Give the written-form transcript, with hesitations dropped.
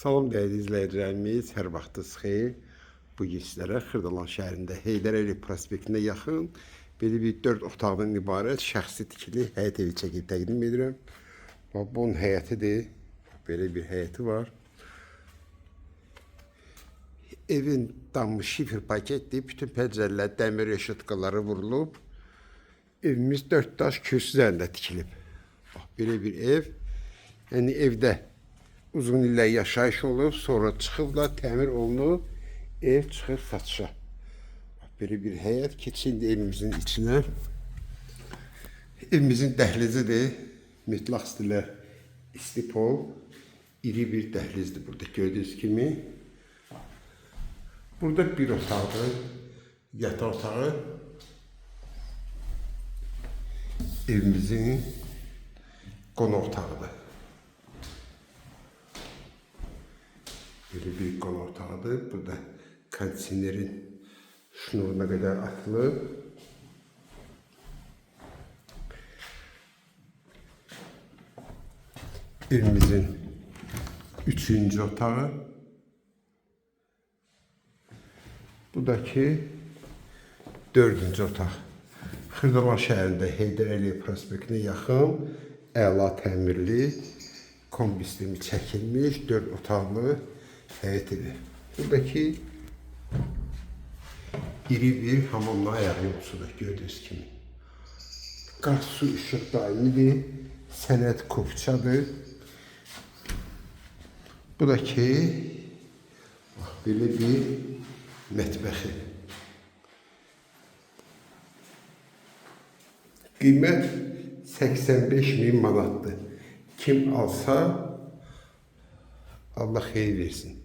Salam dəyərli izləyicilərimiz, hər vaxtınız xeyir. Bu gün sizlərə Xırdalan şəhərində Heydər Əliyev prospektinə yaxın belə bir 4 otaqdan ibarət şəxsi tikili həyət evi çəkib təqdim edirəm. Bunun həyətidir. Belə bir həyəti var. Evin damı şifer paketdir. Bütün pəncərələr dəmir reşotkaları vurulub. Evimiz 4 daş kürsü üzərində tikilib. Belə bir ev. Yəni evdə uzun illər yaşayış olub, sonra çıxıblar, təmir olunub, ev çıxır satışa. Belə bir həyət keçindi evimizin içinə. Evimizin dəhlizidir. Mütləq stilə istipol. İri bir dəhlizdir burada gördüyünüz kimi. Burada bir otaqdır, yataq otağı. Evimizin qonaq otağıdır. Böyle bir qonaq otağıdır. Burada kondisionerin şnuruna kadar atılıb. Evimizin 3. otağı. Buradaki 4. otaq. Xırdalan şəhərində Heydər Əliyev prospektinə yaxın, əla təmirli, kombi sistemi çəkilmiş 4 otaqlı həyət evi. Buradaki iri bir hamamla ayaq yolcusudur gördüyünüz kimi. Qaz, su, işıq daimidir. Sənət kopçadır. Buradaki belə bir mətbəxi. Qiymət 85.000 manatdır. Kim alsa Allah xeyir versin.